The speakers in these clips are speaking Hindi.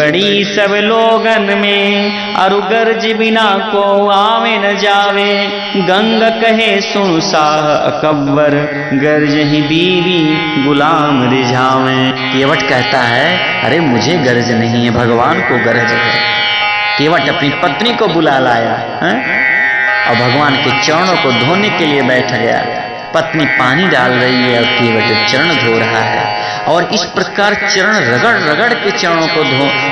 बड़ी सब लोगन में, अरु गर्ज बिना को आवे न जावे। गंगा कहे सुन साह अकबर, गर्ज ही बीवी गुलाम रिझावे। केवट कहता है अरे मुझे गर्ज नहीं है, भगवान को गर्ज है। केवट अपनी पत्नी को बुला लाया है और भगवान के चरणों को धोने के लिए बैठ गया। पत्नी पानी डाल रही है और केवट चरण धो रहा है और इस प्रकार चरण रगड़ रगड़ के चरणों को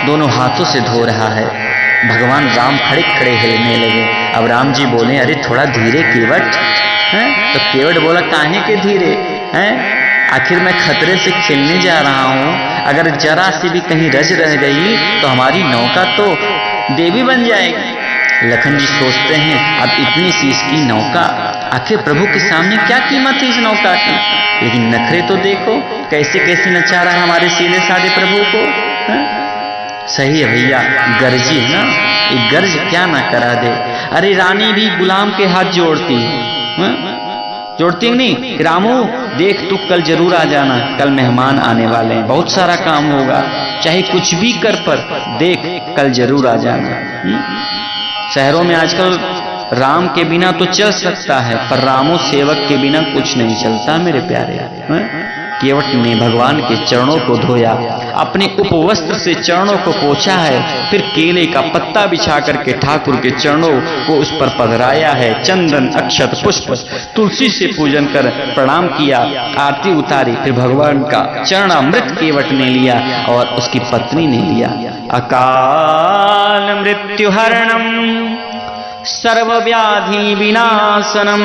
दोनों हाथों से धो रहा है। भगवान राम खड़े खड़े हिलने लगे। अब राम जी बोले अरे थोड़ा धीरे केवट है। तो केवट बोला काहे के धीरे हैं, आखिर मैं खतरे से खेलने जा रहा हूँ, अगर जरा सी भी कहीं रज रह गई तो हमारी नौका तो देवी बन जाएगी। लखन जी सोचते हैं अब इतनी सी इसकी नौका, आखिर प्रभु के सामने क्या कीमत है इस नौका की। लेकिन नखरे तो देखो कैसे कैसे नचा रहा है हमारे सीधे साधे प्रभु को है? सही है भैया, गर्जी है ना, एक गर्ज क्या ना करा दे। अरे रानी भी गुलाम के हाथ जोड़ती है, जोड़ती नहीं। रामू देख तू कल जरूर आ जाना, कल मेहमान आने वाले हैं, बहुत सारा काम होगा, चाहे कुछ भी कर पर देख कल जरूर आ जाना। शहरों में आजकल राम के बिना तो चल सकता है पर रामो सेवक के बिना कुछ नहीं चलता मेरे प्यारे। केवट ने भगवान के चरणों को धोया, अपने उपवस्त्र से चरणों को पोंछा है, फिर केले का पत्ता बिछा करके ठाकुर के चरणों को उस पर पधराया है। चंदन अक्षत पुष्प तुलसी से पूजन कर प्रणाम किया, आरती उतारी, फिर भगवान का चरणामृत केवट ने लिया और उसकी पत्नी ने लिया। अकाल मृत्यु हरणम सर्वव्याधि विनाशनम,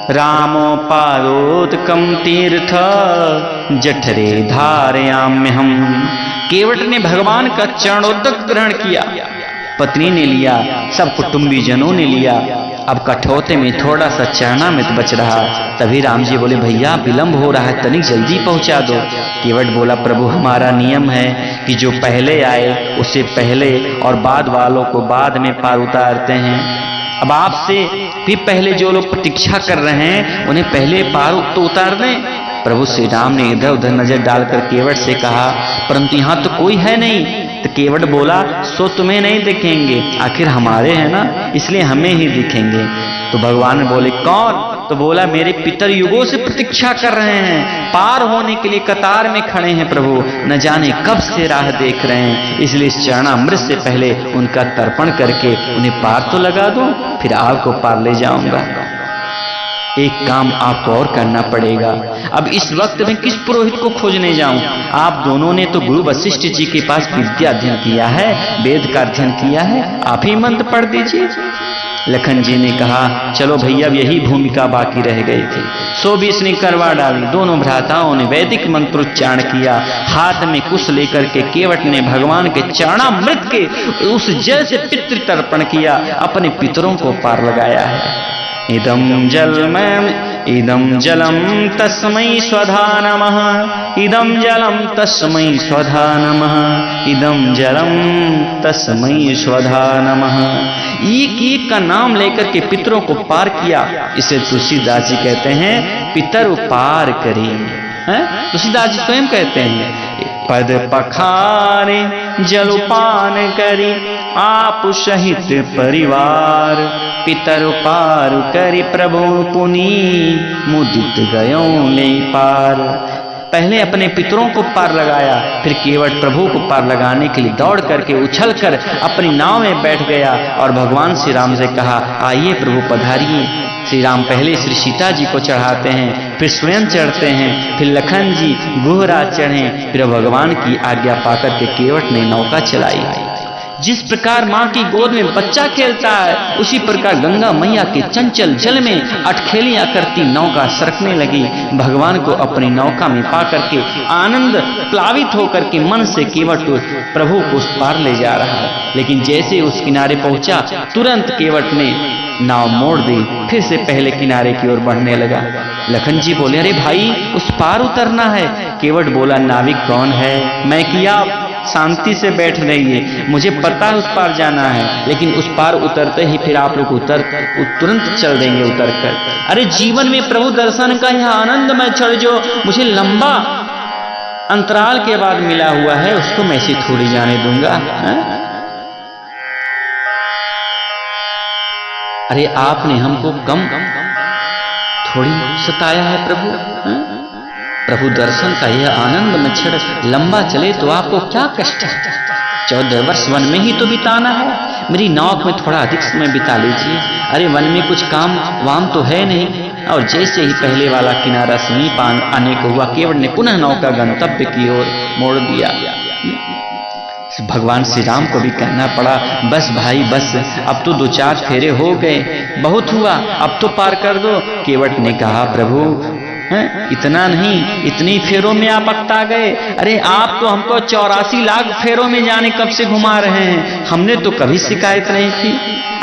रामोपादोदकम तीर्थ जठरे धारयाम्यहम्। केवट ने भगवान का चरणोदक ग्रहण किया, पत्नी ने लिया, सब कुटुंबी जनों ने लिया। अब कठौते में थोड़ा सा चरणामृत बच रहा। तभी राम जी बोले भैया विलंब हो रहा है, तनिक जल्दी पहुंचा दो। केवट बोला प्रभु हमारा नियम है कि जो पहले आए उसे पहले और बाद वालों को बाद में पार उतारते हैं। अब आपसे भी पहले जो लोग प्रतीक्षा कर रहे हैं उन्हें पहले पार तो उतार दें। प्रभु श्री राम ने इधर उधर नजर डालकर केवट से कहा परंतु यहाँ तो कोई है नहीं। तो केवट बोला सो तुम्हें नहीं दिखेंगे, आखिर हमारे हैं ना, इसलिए हमें ही दिखेंगे। तो भगवान बोले कौन? तो बोला मेरे पितर युगों से प्रतीक्षा कर रहे हैं, पार होने के लिए कतार में खड़े हैं प्रभु, न जाने कब से राह देख रहे हैं, इसलिए इस चरणामृत से पहले उनका तर्पण करके उन्हें पार तो लगा दो, फिर आपको पार ले जाऊंगा। एक काम आपको और करना पड़ेगा। अब इस वक्त में किस पुरोहित को खोजने जाऊं? आप दोनों ने तो गुरु वशिष्ठ जी के पास विद्या अध्ययन किया है, वेद का अध्ययन किया है, आप ही मंत्र पढ़ दीजिए। लखन जी ने कहा चलो भैया यही भूमिका बाकी रह गई थी, सो भी इसने करवा डाली। दोनों भ्राताओं ने वैदिक मंत्रोच्चारण किया, हाथ में कुश लेकर के केवट ने भगवान के चरणामृत के उस जल से पितृ तर्पण किया, अपने पितरों को पार लगाया है। इदं जलम तस्मै स्वधा नमः, इदं जलम तस्मै स्वधा नमः, इदं जलम तस्मै स्वधा नमः। एक एक का नाम लेकर के पितरों को पार किया। इसे तुलसीदास जी कहते हैं पितर पार करी। तुलसीदास जी स्वयं कहते हैं पद पखारे जलपान करी, आप सहित परिवार, पितर पार करी प्रभु पुनी, मुदित गयो ले पार। पहले अपने पितरों को पार लगाया, फिर केवट प्रभु को पार लगाने के लिए दौड़ करके उछल कर अपनी नाव में बैठ गया और भगवान श्री राम से कहा आइए प्रभु पधारिए। श्री राम पहले श्री सीता जी को चढ़ाते हैं, फिर स्वयं चढ़ते हैं, फिर लखन जी गुहराज चढ़े, फिर भगवान की आज्ञा पाकर के केवट ने नौका चलाई। जिस प्रकार माँ की गोद में बच्चा खेलता है उसी प्रकार गंगा मैया के चंचल जल में अटखेलियां करती नौका सरकने लगी। भगवान को अपनी नौका में पा करके आनंद प्लावित होकर के मन से केवट प्रभु को उस पार ले जा रहा है। लेकिन जैसे उस किनारे पहुंचा तुरंत केवट ने नाव मोड़ दी, फिर से पहले किनारे की ओर बढ़ने लगा। लखन जी बोले अरे भाई उस पार उतरना है। केवट बोला नाविक कौन है? मैं किया शांति से बैठ रहिए, मुझे पता है उस पार जाना है, लेकिन उस पार उतरते ही फिर आप लोग तुरंत चल देंगे उतर कर। अरे जीवन में प्रभु दर्शन का यह आनंदमय क्षण जो मुझे लंबा अंतराल के बाद मिला हुआ है, उसको मैं ऐसे थोड़ी जाने दूंगा। अरे आपने हमको कम थोड़ी सताया है प्रभु। प्रभु दर्शन का यह आनंद मच्छर लंबा चले तो आपको क्या कष्ट है? 14 वर्ष वन में ही तो बिताना है, मेरी नाव में थोड़ा अधिक समय बिता लीजिए। अरे वन में कुछ काम वाम तो है नहीं। और जैसे ही पहले वाला किनारा समीप आने को हुआ, केवट ने पुनः नाव का गंतव्य की ओर मोड़ दिया। भगवान श्री राम को भी कहना पड़ा, बस भाई बस, अब तो 2-4 फेरे हो गए, बहुत हुआ, अब तो पार कर दो। केवट ने कहा, प्रभु इतना नहीं, इतनी फेरों में आप अकता गए। अरे आप तो हमको 84 लाख फेरों में जाने कब से घुमा रहे हैं, हमने तो कभी शिकायत नहीं की।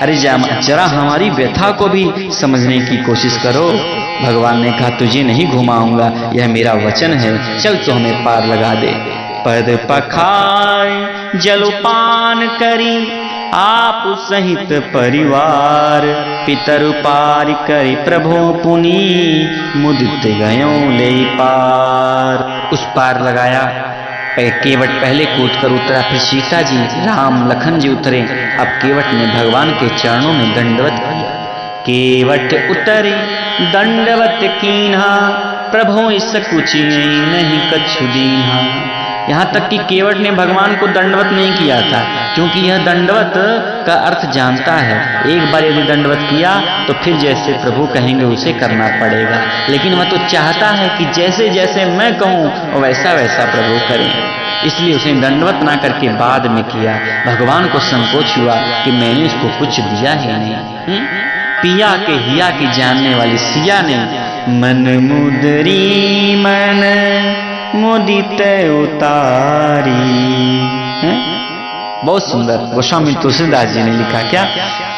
अरे जरा हमारी व्यथा को भी समझने की कोशिश करो। भगवान ने कहा, तुझे नहीं घुमाऊंगा, यह मेरा वचन है, चल तो हमें पार लगा दे। पद पखाय जलपान करी आप सहित परिवार, पितर पार करी प्रभु पुनी, मुदित गयो ले पार। उस पार लगाया। केवट पहले कूद कर उतरा, फिर सीता जी, राम, लखन जी उतरे। अब केवट ने भगवान के चरणों में दंडवत किया। केवट उतरे दंडवत कीन्हा, प्रभु इस कुछ नहीं कछु दीन्हा। यहाँ तक कि केवट ने भगवान को दंडवत नहीं किया था, क्योंकि यह दंडवत का अर्थ जानता है। एक बार यदि दंडवत किया तो फिर जैसे प्रभु कहेंगे उसे करना पड़ेगा। लेकिन वह तो चाहता है कि जैसे जैसे मैं कहूँ वैसा वैसा प्रभु करें, इसलिए उसने दंडवत ना करके बाद में किया। भगवान को संकोच हुआ कि मैंने उसको कुछ दिया ही नहीं। पिया के हिया की जानने वाली सिया ने मन मुदरी मन मुदित उतारी। बहुत सुंदर गोस्वामी तुलसीदास जी ने लिखा, क्या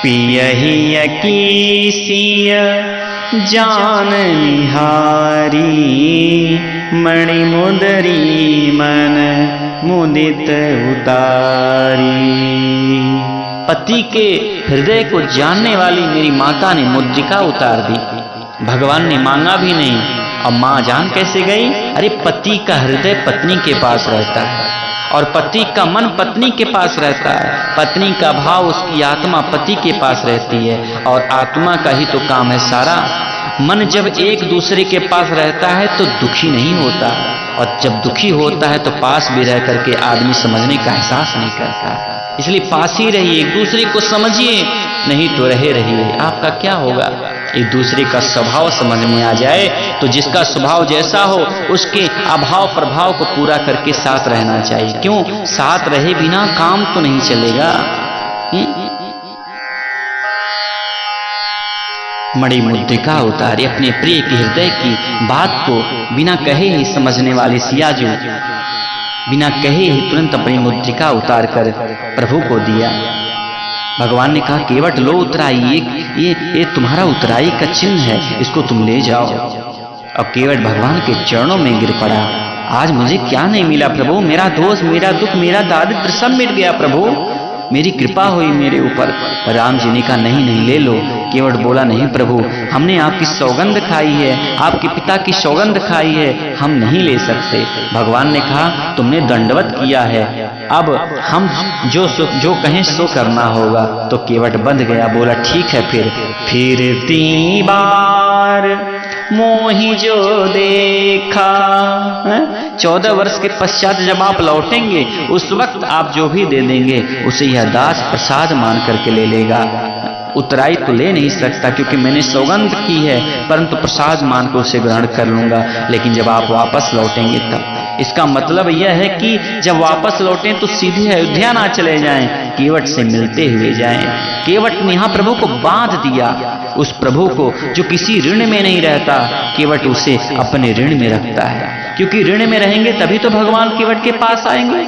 पियहिया की सिया जान निहारी, मणि मुदरी मन मुदित उतारी। पति के हृदय को जानने वाली मेरी माता ने मुद्रिका उतार दी। भगवान ने मांगा भी नहीं। अब मां जान कैसे गई? अरे पति का हृदय पत्नी के पास रहता है और पति का मन पत्नी के पास रहता है। पत्नी का भाव, उसकी आत्मा पति के पास रहती है और आत्मा का ही तो काम है सारा। मन जब एक दूसरे के पास रहता है तो दुखी नहीं होता, और जब दुखी होता है तो पास भी रह करके आदमी समझने का एहसास नहीं करता। इसलिए पास ही रहिए, एक दूसरे को समझिए, नहीं तो रहे रहिए। आपका क्या होगा? एक दूसरे का स्वभाव समझ में आ जाए तो जिसका स्वभाव जैसा हो उसके अभाव प्रभाव को पूरा करके साथ रहना चाहिए। क्यों? साथ रहे बिना काम तो नहीं चलेगा। मणि मुद्रिका उतारी, अपने प्रिय के हृदय की बात को बिना कहे ही समझने वाली सिया जो बिना कहे ही तुरंत अपनी मुद्रिका उतार कर प्रभु को दिया। भगवान ने कहा, केवट लो उतराई, ये तुम्हारा उतराई का चिन्ह है, इसको तुम ले जाओ। अब केवट भगवान के चरणों में गिर पड़ा। आज मुझे क्या नहीं मिला प्रभु? मेरा दोष, मेरा दुख, मेरा दारिद्र्य सब मिट गया प्रभु, मेरी कृपा हुई मेरे ऊपर। राम जी ने कहा, नहीं नहीं ले लो। केवट बोला, नहीं प्रभु, हमने आपकी सौगंध खाई है, आपके पिता की सौगंध खाई है, हम नहीं ले सकते। भगवान ने कहा, तुमने दंडवत किया है, अब हम जो कहें सो करना होगा। तो केवट बंध गया, बोला ठीक है। फिर 3 बार मोहि जो देखा। 14 वर्ष के पश्चात जब आप लौटेंगे उस वक्त आप जो भी दे देंगे उसे यह दास प्रसाद मान करके ले लेगा। उतराई तो ले नहीं सकता क्योंकि मैंने सौगंध की है, परंतु प्रसाद मान कर उसे ग्रहण कर लूंगा। लेकिन जब आप वापस लौटेंगे तब। इसका मतलब यह है कि जब वापस लौटें तो सीधे अयोध्या ना चले जाएं, केवट से मिलते हुए जाएं। केवट ने यहाँ प्रभु को बांध दिया, उस प्रभु को जो किसी ऋण में नहीं रहता, केवट उसे अपने ऋण में रखता है, क्योंकि ऋण में रहेंगे तभी तो भगवान केवट के पास आएंगे।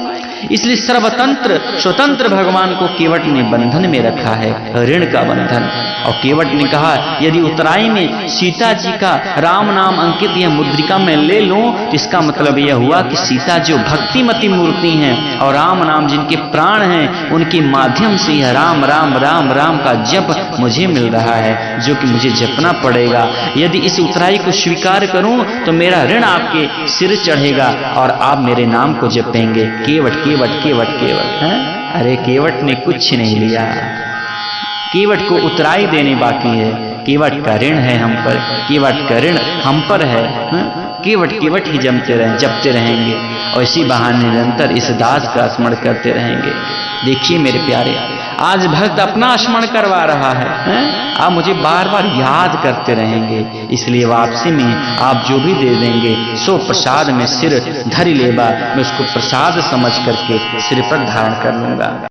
इसलिए सर्वतंत्र स्वतंत्र भगवान को केवट ने बंधन में रखा है, ऋण का बंधन। और केवट ने कहा, यदि उतराई में सीता जी का राम नाम अंकित यह मुद्रिका मैं ले लूं तो इसका मतलब यह हुआ कि सीता जो भक्तिमती मूर्ति हैं और राम नाम जिनके प्राण हैं, उनके माध्यम से यह राम राम राम राम का जप मुझे मिल रहा है, जो कि मुझे जपना पड़ेगा। यदि इस उतराई को स्वीकार करूं तो मेरा ऋण आपके सिर चढ़ेगा और आप मेरे नाम को जपेंगे। केवट केवट केवट केवट है। अरे केवट ने कुछ नहीं लिया, केवट को उतराई देने बाकी है। केवट का ऋण है हम पर, केवट का ऋण हम पर है। केवट केवट ही जपते रहेंगे और इसी बहाने निरंतर इस दास का स्मरण करते रहेंगे। देखिए मेरे प्यारे, आज भक्त अपना स्मरण करवा रहा है, आप मुझे बार बार याद करते रहेंगे। इसलिए वापसी में आप जो भी दे देंगे सो प्रसाद में सिर धरि लेबा, मैं उसको प्रसाद समझ करके सिर पर धारण कर लूंगा।